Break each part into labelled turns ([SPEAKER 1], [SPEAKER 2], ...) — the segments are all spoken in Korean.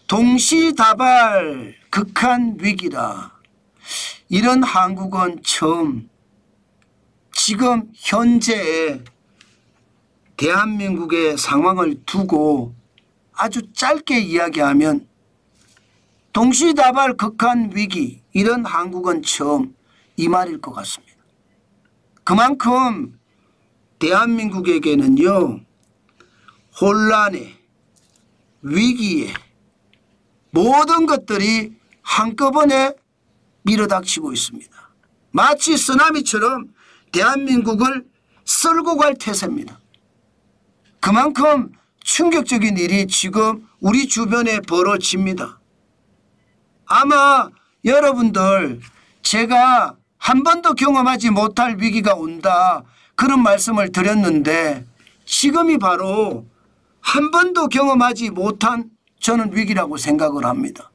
[SPEAKER 1] 동시다발 극한 위기라. 이런 한국은 처음 지금 현재의 대한민국의 상황을 두고 아주 짧게 이야기하면 동시다발 극한 위기, 이런 한국은 처음, 이 말일 것 같습니다. 그만큼 대한민국에게는요, 혼란에, 위기에 모든 것들이 한꺼번에 밀어닥치고 있습니다. 마치 쓰나미처럼 대한민국을 쓸고 갈 태세입니다. 그만큼 충격적인 일이 지금 우리 주변에 벌어집니다. 아마 여러분들 제가 한 번도 경험하지 못할 위기가 온다, 그런 말씀을 드렸는데 지금이 바로 한 번도 경험하지 못한 저는 위기라고 생각을 합니다.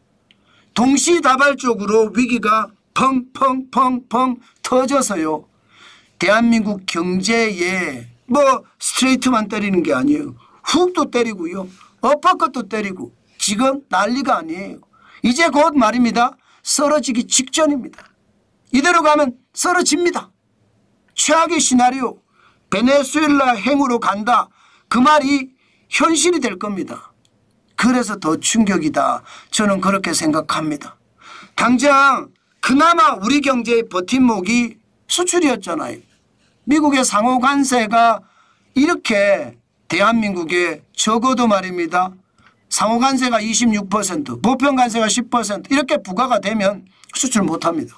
[SPEAKER 1] 동시다발적으로 위기가 펑펑펑펑 터져서요, 대한민국 경제에 뭐 스트레이트만 때리는 게 아니에요. 훅도 때리고요, 어퍼컷도 때리고 지금 난리가 아니에요. 이제 곧 말입니다, 쓰러지기 직전입니다. 이대로 가면 쓰러집니다. 최악의 시나리오, 베네수엘라 행으로 간다, 그 말이 현실이 될 겁니다. 그래서 더 충격이다, 저는 그렇게 생각합니다. 당장 그나마 우리 경제의 버팀목이 수출이었잖아요. 미국의 상호 관세가 이렇게 대한민국에 적어도 말입니다, 상호 관세가 26%, 보편 관세가 10% 이렇게 부과가 되면 수출 못합니다.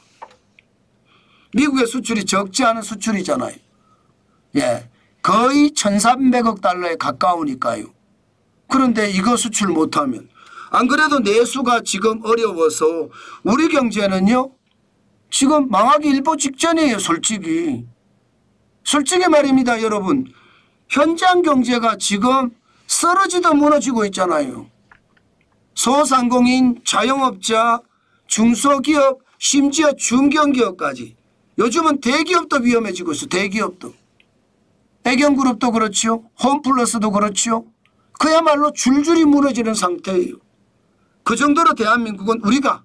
[SPEAKER 1] 미국의 수출이 적지 않은 수출이잖아요. 예, 거의 1,300억 달러에 가까우니까요. 그런데 이거 수출 못하면, 안 그래도 내수가 지금 어려워서 우리 경제는요 지금 망하기 일보 직전이에요. 솔직히 말입니다. 여러분, 현장 경제가 지금 쓰러지도 무너지고 있잖아요. 소상공인, 자영업자, 중소기업, 심지어 중견기업까지, 요즘은 대기업도 위험해지고 있어요. 대기업도. 애경그룹도 그렇죠. 홈플러스도 그렇죠. 그야말로 줄줄이 무너지는 상태예요. 그 정도로 대한민국은 우리가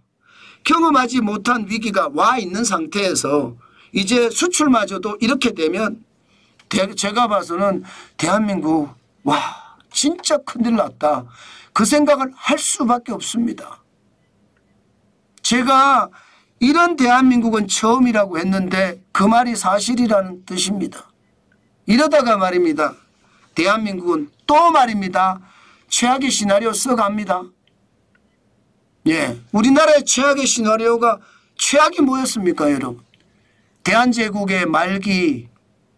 [SPEAKER 1] 경험하지 못한 위기가 와 있는 상태에서 이제 수출마저도 이렇게 되면 제가 봐서는 대한민국, 와 진짜 큰일 났다, 그 생각을 할 수밖에 없습니다. 제가 이런 대한민국은 처음이라고 했는데 그 말이 사실이라는 뜻입니다. 이러다가 말입니다, 대한민국은 또 말입니다, 최악의 시나리오 써갑니다. 예, 우리나라의 최악의 시나리오가, 최악이 뭐였습니까 여러분? 대한제국의 말기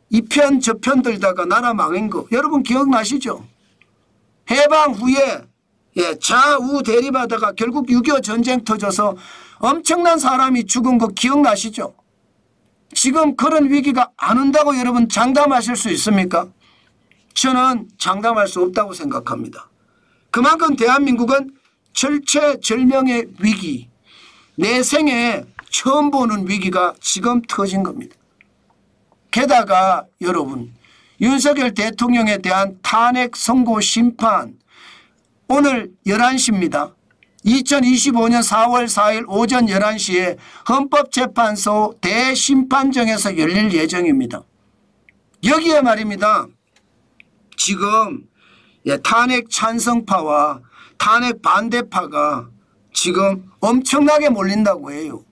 [SPEAKER 1] 이편 저편 들다가 나라 망한 거 여러분 기억나시죠? 해방 후에 좌우 대립하다가 결국 6.25 전쟁 터져서 엄청난 사람이 죽은 거 기억나시죠? 지금 그런 위기가 안 온다고 여러분 장담하실 수 있습니까? 저는 장담할 수 없다고 생각합니다. 그만큼 대한민국은 절체절명의 위기, 내 생에 처음 보는 위기가 지금 터진 겁니다. 게다가 여러분, 윤석열 대통령에 대한 탄핵 선고 심판 오늘 11시입니다. 2025년 4월 4일 오전 11시에 헌법재판소 대심판정에서 열릴 예정입니다. 여기에 말입니다, 지금 탄핵 찬성파와 탄핵 반대파가 지금 엄청나게 몰린다고 해요.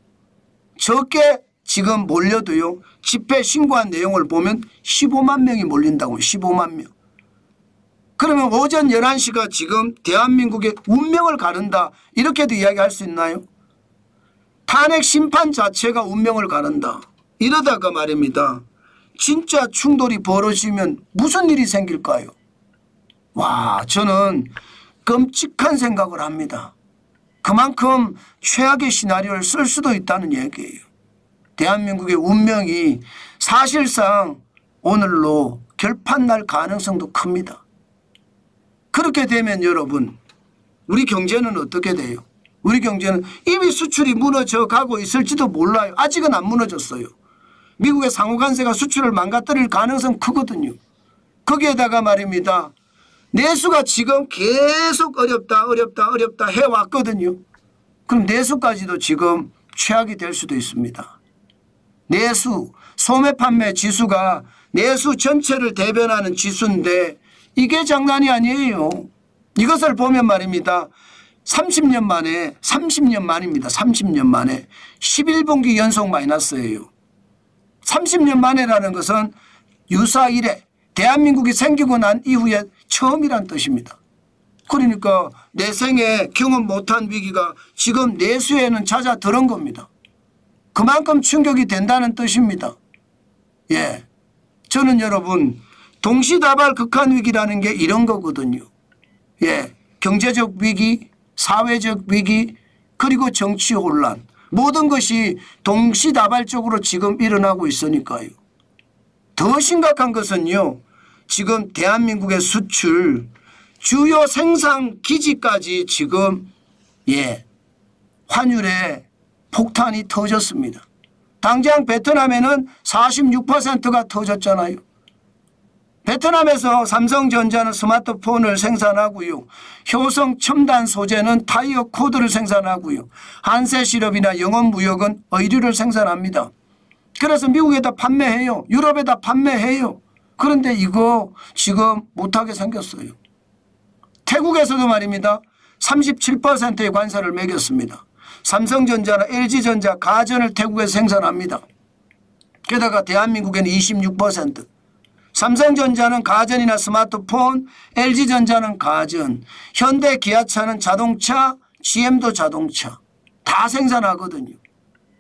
[SPEAKER 1] 적게 지금 몰려도요, 집회 신고한 내용을 보면 15만 명이 몰린다고 해요. 15만 명. 그러면 오전 11시가 지금 대한민국의 운명을 가른다, 이렇게도 이야기할 수 있나요? 탄핵 심판 자체가 운명을 가른다. 이러다가 말입니다, 진짜 충돌이 벌어지면 무슨 일이 생길까요? 와, 저는 끔찍한 생각을 합니다. 그만큼 최악의 시나리오를 쓸 수도 있다는 얘기예요. 대한민국의 운명이 사실상 오늘로 결판날 가능성도 큽니다. 그렇게 되면 여러분, 우리 경제는 어떻게 돼요? 우리 경제는 이미 수출이 무너져 가고 있을지도 몰라요. 아직은 안 무너졌어요. 미국의 상호관세가 수출을 망가뜨릴 가능성 크거든요. 거기에다가 말입니다, 내수가 지금 계속 어렵다 해왔거든요. 그럼 내수까지도 지금 최악이 될 수도 있습니다. 내수, 소매 판매 지수가 내수 전체를 대변하는 지수인데 이게 장난이 아니에요. 이것을 보면 말입니다. 30년 만입니다. 30년 만에 11분기 연속 마이너스예요. 30년 만에라는 것은 유사 이래 대한민국이 생기고 난 이후에 처음이란 뜻입니다. 그러니까 내 생에 경험 못한 위기가 지금 내수에는 잦아들은 겁니다. 그만큼 충격이 된다는 뜻입니다. 예, 저는 여러분 동시다발 극한 위기라는 게 이런 거거든요. 예, 경제적 위기, 사회적 위기, 그리고 정치 혼란, 모든 것이 동시다발적으로 지금 일어나고 있으니까요. 더 심각한 것은요, 지금 대한민국의 수출, 주요 생산 기지까지 지금 환율에 폭탄이 터졌습니다. 당장 베트남에는 46%가 터졌잖아요. 베트남에서 삼성전자는 스마트폰을 생산하고요. 효성 첨단 소재는 타이어 코드를 생산하고요. 한세실업이나 영업무역은 의류를 생산합니다. 그래서 미국에다 판매해요. 유럽에다 판매해요. 그런데 이거 지금 못하게 생겼어요. 태국에서도 말입니다. 37%의 관세를 매겼습니다. 삼성전자나 LG전자 가전을 태국에서 생산합니다. 게다가 대한민국에는 26%. 삼성전자는 가전이나 스마트폰, LG전자는 가전, 현대 기아차는 자동차, GM도 자동차 다 생산하거든요.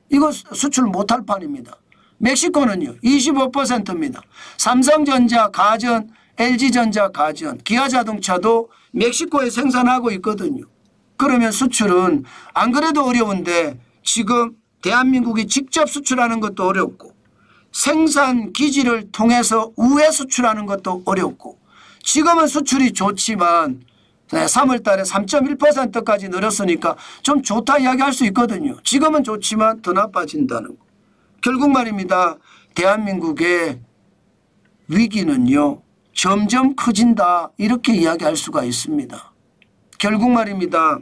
[SPEAKER 1] 이거 수출 못할 판입니다. 멕시코는요 25%입니다. 삼성전자 가전, LG전자 가전, 기아자동차도 멕시코에 생산하고 있거든요. 그러면 수출은 안 그래도 어려운데 지금 대한민국이 직접 수출하는 것도 어렵고 생산 기지를 통해서 우회 수출하는 것도 어렵고 지금은 수출이 좋지만 3월 달에 3.1%까지 늘었으니까 좀 좋다 이야기할 수 있거든요. 지금은 좋지만 더 나빠진다는 거. 결국 말입니다. 대한민국의 위기는요. 점점 커진다 이렇게 이야기할 수가 있습니다. 결국 말입니다.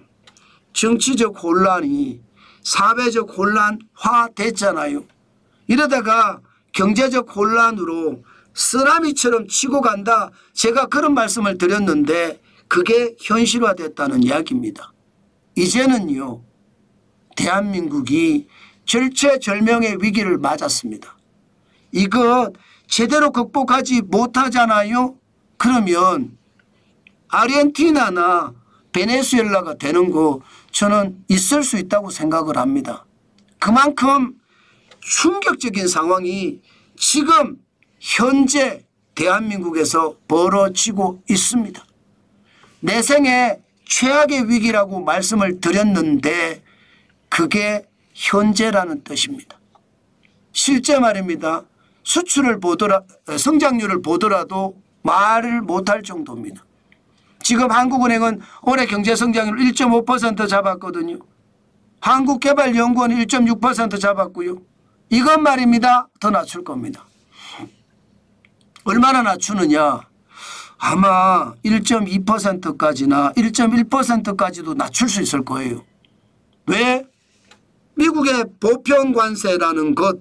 [SPEAKER 1] 정치적 혼란이 사회적 혼란화 됐잖아요. 이러다가 경제적 혼란으로 쓰나미처럼 치고 간다. 제가 그런 말씀을 드렸는데 그게 현실화됐다는 이야기입니다. 이제는요. 대한민국이 절체절명의 위기를 맞았습니다. 이거 제대로 극복하지 못하잖아요. 그러면 아르헨티나나 베네수엘라가 되는 거 저는 있을 수 있다고 생각을 합니다. 그만큼 충격적인 상황이 지금 현재 대한민국에서 벌어지고 있습니다. 내 생애 최악의 위기라고 말씀을 드렸는데 그게 현재라는 뜻입니다. 실제 말입니다. 수출을 성장률을 보더라도 말을 못할 정도입니다. 지금 한국은행은 올해 경제성장률 1.5% 잡았거든요. 한국개발연구원은 1.6% 잡았고요. 이것 말입니다. 더 낮출 겁니다. 얼마나 낮추느냐. 아마 1.2%까지나 1.1%까지도 낮출 수 있을 거예요. 왜? 미국의 보편관세라는 것,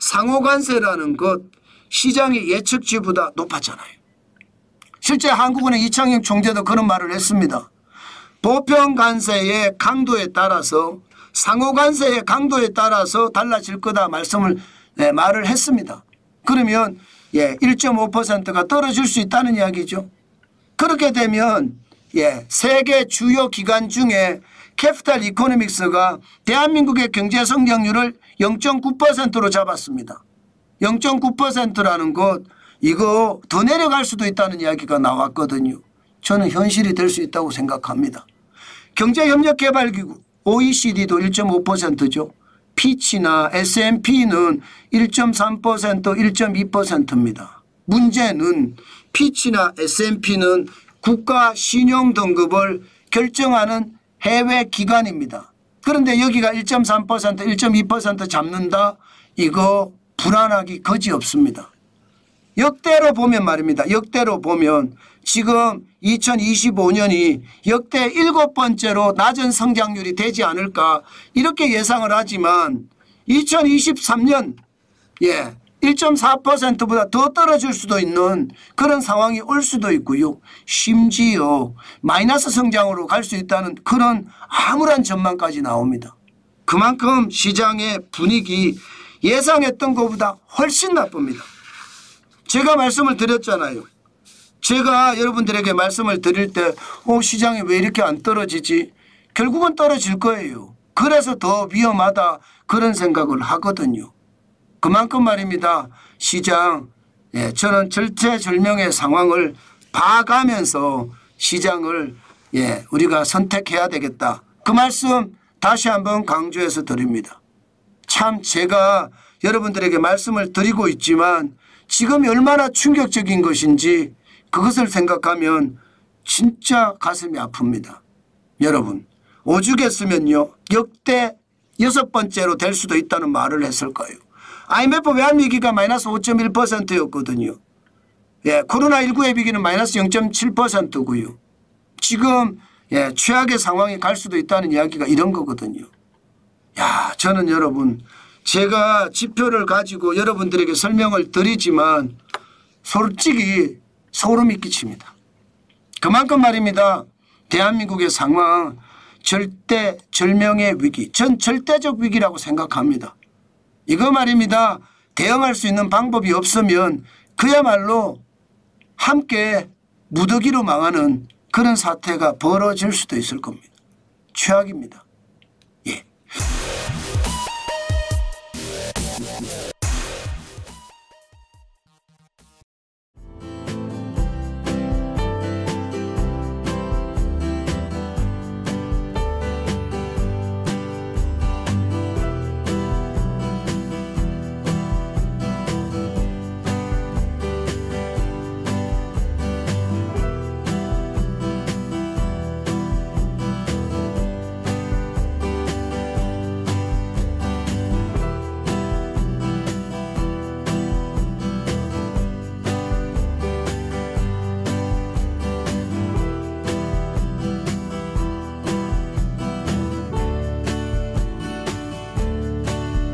[SPEAKER 1] 상호관세라는 것, 시장의 예측치보다 높았잖아요. 실제 한국은행 이창용 총재도 그런 말을 했습니다. 보편관세의 강도에 따라서 상호관세의 강도에 따라서 달라질 거다 말을 했습니다. 그러면 1.5%가 떨어질 수 있다는 이야기죠. 그렇게 되면 세계 주요 기관 중에 캐피탈 이코노믹스가 대한민국의 경제 성장률을 0.9%로 잡았습니다. 0.9%라는 것 이거 더 내려갈 수도 있다는 이야기가 나왔거든요. 저는 현실이 될 수 있다고 생각합니다. 경제협력개발기구 OECD도 1.5%죠. 피치나 S&P는 1.3%, 1.2%입니다. 문제는 피치나 S&P는 국가 신용 등급을 결정하는 해외 기관입니다. 그런데 여기가 1.3%, 1.2% 잡는다? 이거 불안하기 거지없습니다. 역대로 보면 말입니다. 역대로 보면 지금 2025년이 역대 7번째로 낮은 성장률이 되지 않을까 이렇게 예상을 하지만 2023년 1.4%보다 더 떨어질 수도 있는 그런 상황이 올 수도 있고요. 심지어 마이너스 성장으로 갈 수 있다는 그런 암울한 전망까지 나옵니다. 그만큼 시장의 분위기 예상했던 것보다 훨씬 나쁩니다. 제가 말씀을 드렸잖아요. 제가 여러분들에게 말씀을 드릴 때 시장이 왜 이렇게 안 떨어지지? 결국은 떨어질 거예요. 그래서 더 위험하다 그런 생각을 하거든요. 그만큼 말입니다. 시장 저는 절체절명의 상황을 봐가면서 시장을 우리가 선택해야 되겠다. 그 말씀 다시 한번 강조해서 드립니다. 참 제가 여러분들에게 말씀을 드리고 있지만 지금 얼마나 충격적인 것인지 그것을 생각하면 진짜 가슴이 아픕니다. 여러분 오죽했으면요 역대 6번째로 될 수도 있다는 말을 했을 거예요. IMF 외환위기가 마이너스 5.1%였거든요. 코로나19의 위기는 마이너스 0.7%고요. 지금 최악의 상황이 갈 수도 있다는 이야기가 이런 거거든요. 저는 여러분 제가 지표를 가지고 여러분들에게 설명을 드리지만 솔직히 소름이 끼칩니다. 그만큼 말입니다. 대한민국의 상황 절대절명의 위기, 전 절대적 위기라고 생각합니다. 이거 말입니다. 대응할 수 있는 방법이 없으면 그야말로 함께 무더기로 망하는 그런 사태가 벌어질 수도 있을 겁니다. 최악입니다.